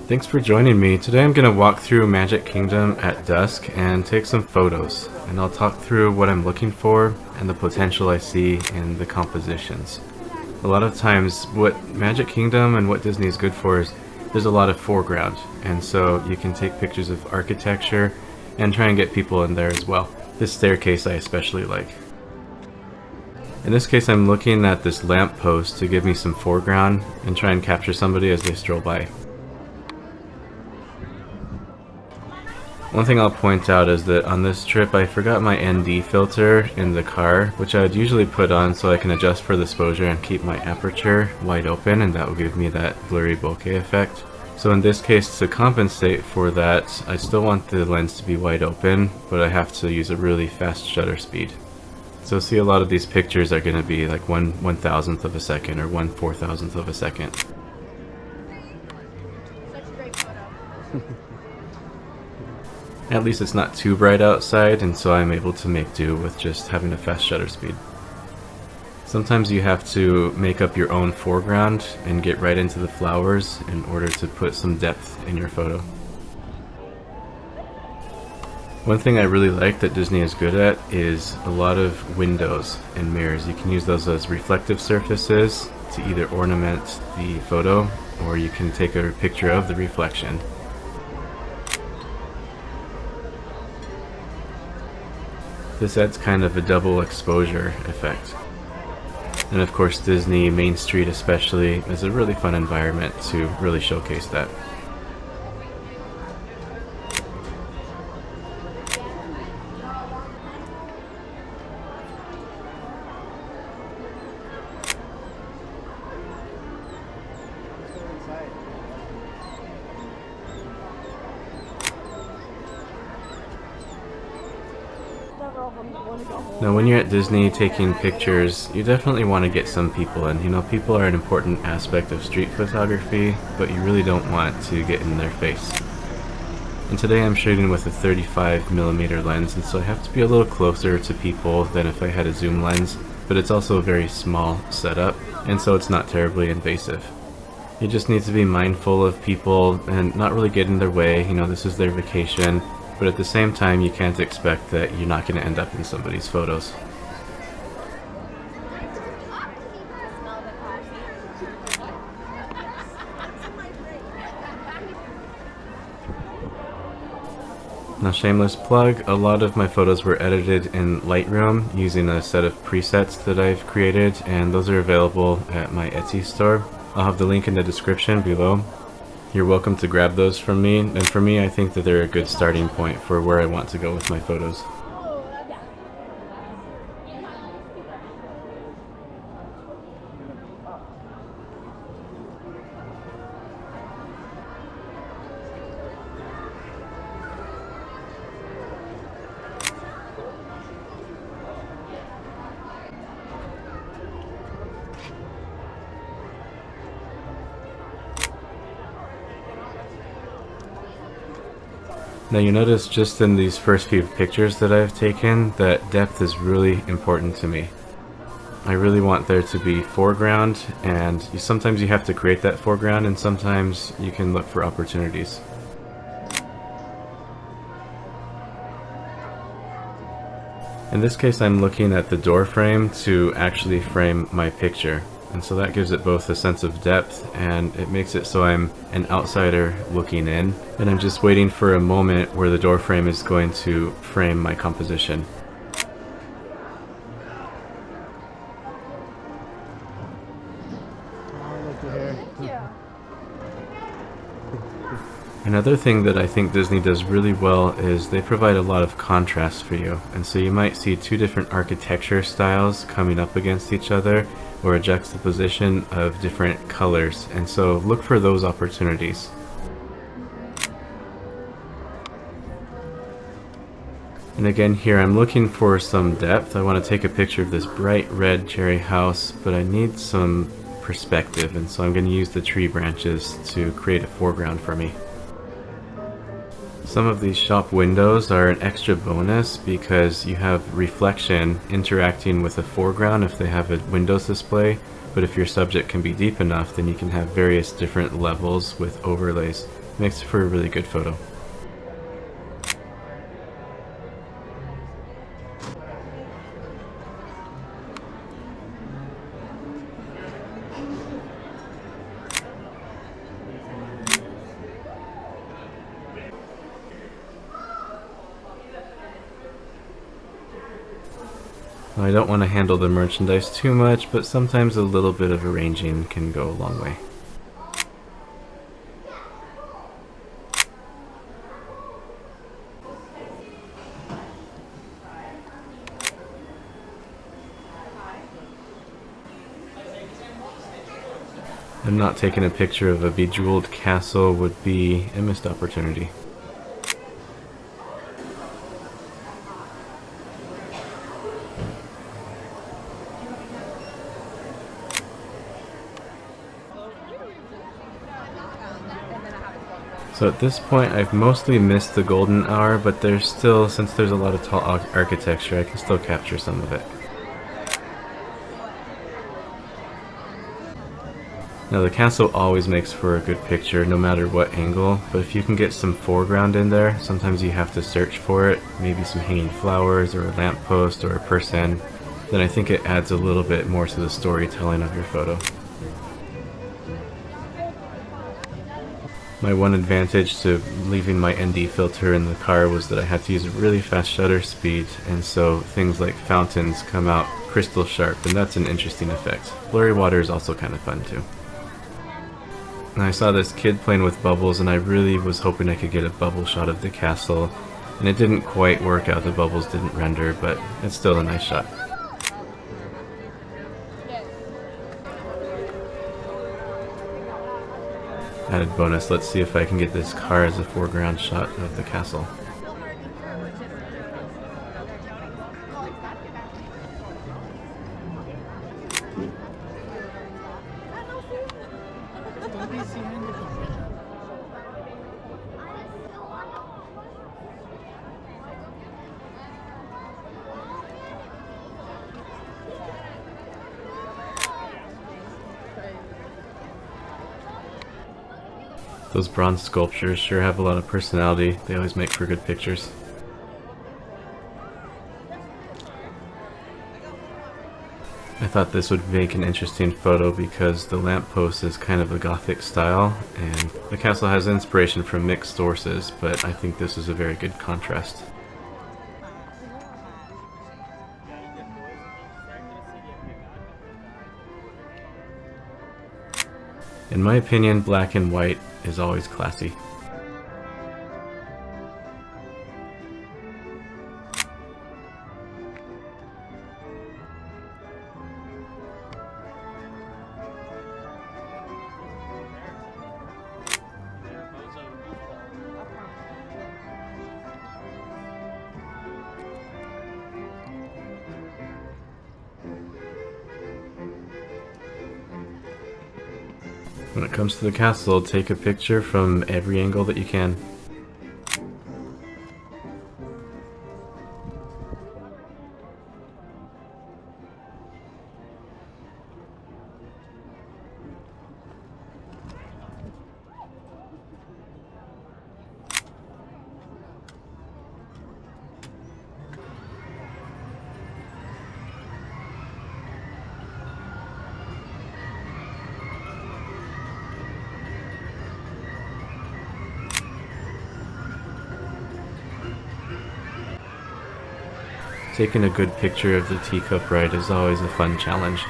Thanks for joining me. Today I'm going to walk through Magic Kingdom at dusk and take some photos. And I'll talk through what I'm looking for and the potential I see in the compositions. A lot of times what Magic Kingdom and what Disney is good for is there's a lot of foreground. And so you can take pictures of architecture and try and get people in there as well. This staircase I especially like. In this case I'm looking at this lamp post to give me some foreground and try and capture somebody as they stroll by. One thing I'll point out is that on this trip I forgot my ND filter in the car, which I would usually put on so I can adjust for the exposure and keep my aperture wide open, and that will give me that blurry bokeh effect. So in this case, to compensate for that, I still want the lens to be wide open, but I have to use a really fast shutter speed. So see, a lot of these pictures are going to be like 1/1000th of a second or 1/4000th of a second. Such a great photo. At least it's not too bright outside, and so I'm able to make do with just having a fast shutter speed. Sometimes you have to make up your own foreground and get right into the flowers in order to put some depth in your photo. One thing I really like that Disney is good at is a lot of windows and mirrors. You can use those as reflective surfaces to either ornament the photo, or you can take a picture of the reflection. This adds kind of a double exposure effect. And of course Disney Main Street especially is a really fun environment to really showcase that. Now when you're at Disney taking pictures, you definitely want to get some people in. You know, people are an important aspect of street photography, but you really don't want to get in their face. And today I'm shooting with a 35mm lens, and so I have to be a little closer to people than if I had a zoom lens, but it's also a very small setup, and so it's not terribly invasive. You just need to be mindful of people and not really get in their way. You know, this is their vacation. But at the same time, you can't expect that you're not going to end up in somebody's photos. Now, shameless plug, a lot of my photos were edited in Lightroom using a set of presets that I've created, and those are available at my Etsy store. I'll have the link in the description below. You're welcome to grab those from me, and for me I think that they're a good starting point for where I want to go with my photos. Now you notice just in these first few pictures that I've taken that depth is really important to me. I really want there to be foreground, and sometimes you have to create that foreground and sometimes you can look for opportunities. In this case I'm looking at the door frame to actually frame my picture. And so that gives it both a sense of depth, and it makes it so I'm an outsider looking in, and I'm just waiting for a moment where the door frame is going to frame my composition. Another thing that I think Disney does really well is they provide a lot of contrast for you, and so you might see two different architecture styles coming up against each other, or a juxtaposition of different colors, and so look for those opportunities. And again here I'm looking for some depth. I want to take a picture of this bright red cherry house, but I need some perspective, and so I'm going to use the tree branches to create a foreground for me. Some of these shop windows are an extra bonus because you have reflection interacting with a foreground if they have a Windows display, but if your subject can be deep enough, then you can have various different levels with overlays. Makes for a really good photo. I don't want to handle the merchandise too much, but sometimes a little bit of arranging can go a long way. And not taking a picture of a bejeweled castle would be a missed opportunity. So at this point I've mostly missed the golden hour, but there's still, since there's a lot of tall architecture, I can still capture some of it. Now the castle always makes for a good picture no matter what angle, but if you can get some foreground in there, sometimes you have to search for it, maybe some hanging flowers or a lamppost or a person, then I think it adds a little bit more to the storytelling of your photo. My one advantage to leaving my ND filter in the car was that I had to use a really fast shutter speed, and so things like fountains come out crystal sharp, and that's an interesting effect. Blurry water is also kind of fun too. And I saw this kid playing with bubbles, and I really was hoping I could get a bubble shot of the castle, and it didn't quite work out. The bubbles didn't render, but it's still a nice shot. Added bonus, let's see if I can get this car as a foreground shot of the castle. Those bronze sculptures sure have a lot of personality. They always make for good pictures. I thought this would make an interesting photo because the lamppost is kind of a Gothic style, and the castle has inspiration from mixed sources, but I think this is a very good contrast. In my opinion, black and white is always classy. When it comes to the castle, take a picture from every angle that you can. Taking a good picture of the teacup ride is always a fun challenge.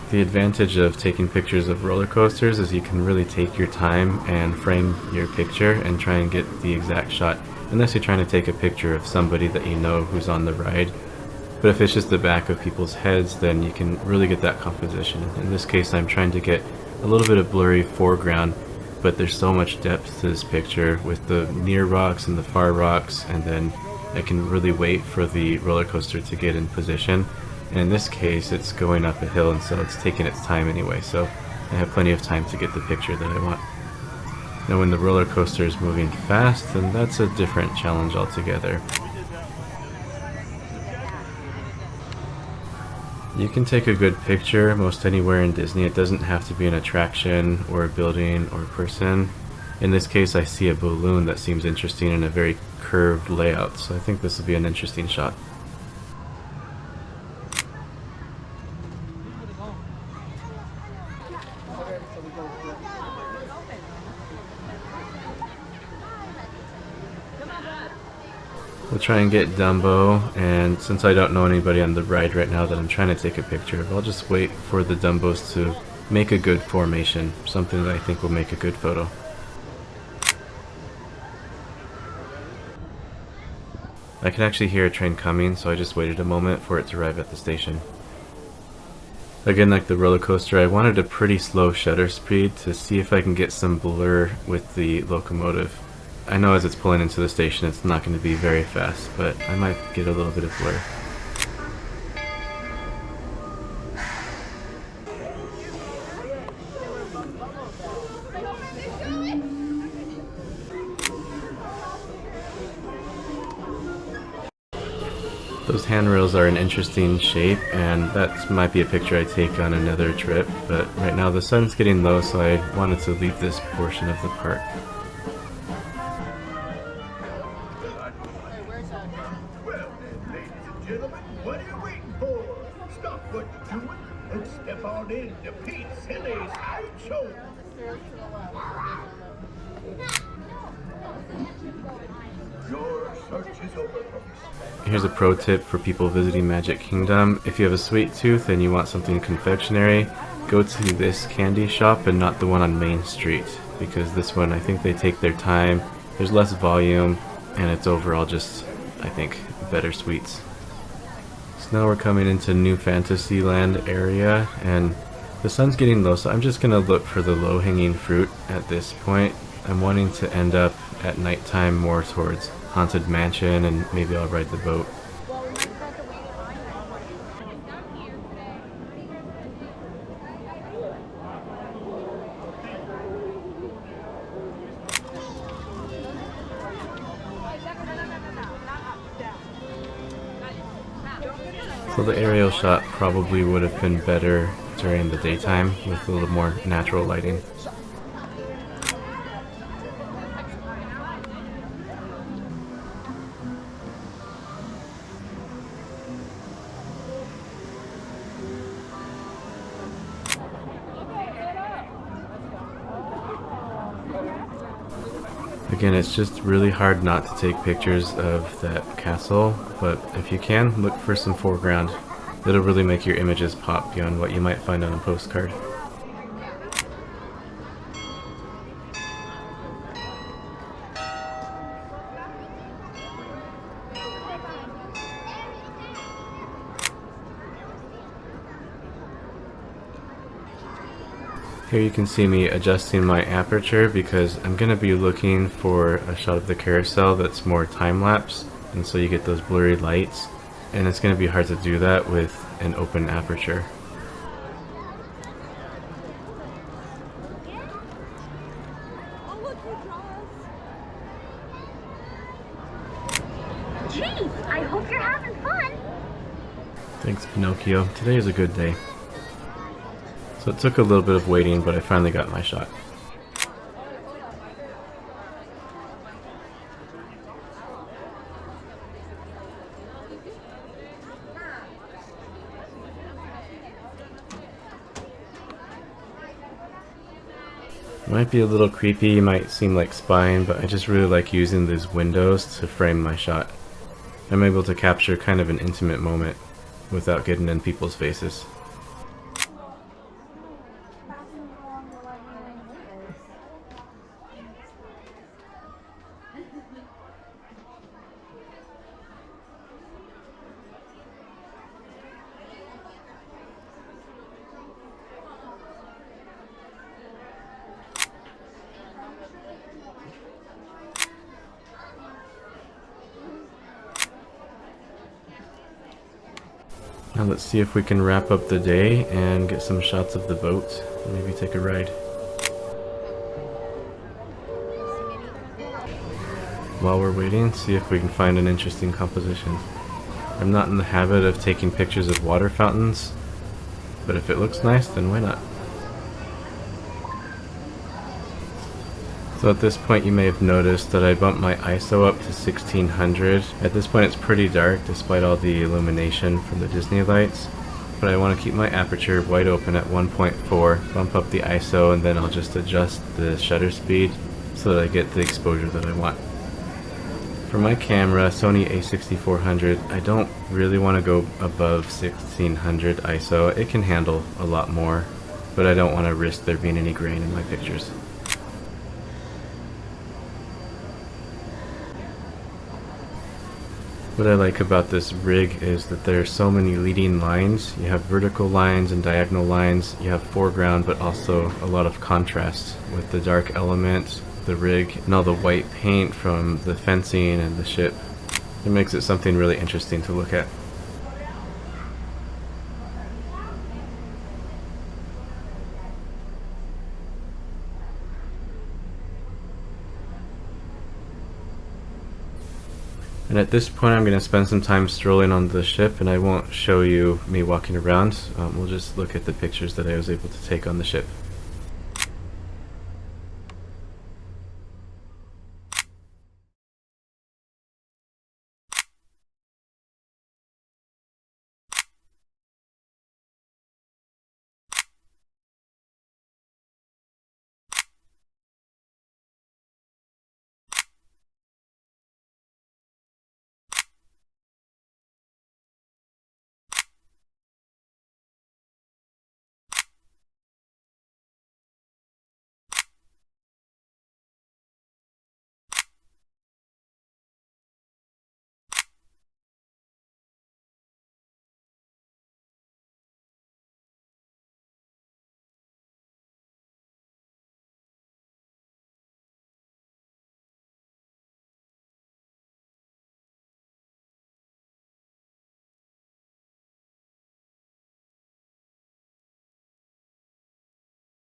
The advantage of taking pictures of roller coasters is you can really take your time and frame your picture and try and get the exact shot, unless you're trying to take a picture of somebody that you know who's on the ride. But if it's just the back of people's heads, then you can really get that composition. In this case, I'm trying to get a little bit of blurry foreground, but there's so much depth to this picture with the near rocks and the far rocks, and then I can really wait for the roller coaster to get in position. And in this case, it's going up a hill, and so it's taking its time anyway, so I have plenty of time to get the picture that I want. Now when the roller coaster is moving fast, then that's a different challenge altogether. You can take a good picture most anywhere in Disney. It doesn't have to be an attraction or a building or a person. In this case, I see a balloon that seems interesting in a very curved layout, so I think this will be an interesting shot. We'll try and get Dumbo, and since I don't know anybody on the ride right now that I'm trying to take a picture of, I'll just wait for the Dumbos to make a good formation, something that I think will make a good photo. I can actually hear a train coming, so I just waited a moment for it to arrive at the station. Again, like the roller coaster, I wanted a pretty slow shutter speed to see if I can get some blur with the locomotive. I know as it's pulling into the station it's not going to be very fast, but I might get a little bit of blur. Those handrails are an interesting shape, and that might be a picture I take on another trip, but right now the sun's getting low, so I wanted to leave this portion of the park. Well then, ladies and gentlemen, what are you waiting for? Stop what you're doing and step on in to Pete Silly's Sideshow. Your search is over, folks. Here's a pro tip for people visiting Magic Kingdom. If you have a sweet tooth and you want something confectionery, go to this candy shop and not the one on Main Street, because this one, I think they take their time, there's less volume, and it's overall just, I think, better sweets. So now we're coming into New Fantasyland area, and the sun's getting low, so I'm just gonna look for the low-hanging fruit at this point. I'm wanting to end up at nighttime more towards Haunted Mansion, and maybe I'll ride the boat. So the aerial shot probably would have been better during the daytime with a little more natural lighting. Again, it's just really hard not to take pictures of that castle, but if you can, look for some foreground. It'll really make your images pop beyond what you might find on a postcard. Here you can see me adjusting my aperture because I'm going to be looking for a shot of the carousel that's more time-lapse, and so you get those blurry lights, and it's going to be hard to do that with an open aperture. Geez, I hope you're having fun! Thanks, Pinocchio. Today is a good day. So it took a little bit of waiting, but I finally got my shot. It might be a little creepy, might seem like spying, but I just really like using these windows to frame my shot. I'm able to capture kind of an intimate moment without getting in people's faces. Now let's see if we can wrap up the day and get some shots of the boat and maybe take a ride. while we're waiting, see if we can find an interesting composition. I'm not in the habit of taking pictures of water fountains, but if it looks nice, then why not? So at this point you may have noticed that I bumped my ISO up to 1600. At this point it's pretty dark despite all the illumination from the Disney lights, but I want to keep my aperture wide open at 1.4, bump up the ISO, and then I'll just adjust the shutter speed so that I get the exposure that I want. For my camera, Sony a6400, I don't really want to go above 1600 ISO. It can handle a lot more, but I don't want to risk there being any grain in my pictures. What I like about this rig is that there are so many leading lines. You have vertical lines and diagonal lines. You have foreground, but also a lot of contrast with the dark element, the rig, and all the white paint from the fencing and the ship. It makes it something really interesting to look at. And at this point I'm going to spend some time strolling on the ship, and I won't show you me walking around. We'll just look at the pictures that I was able to take on the ship.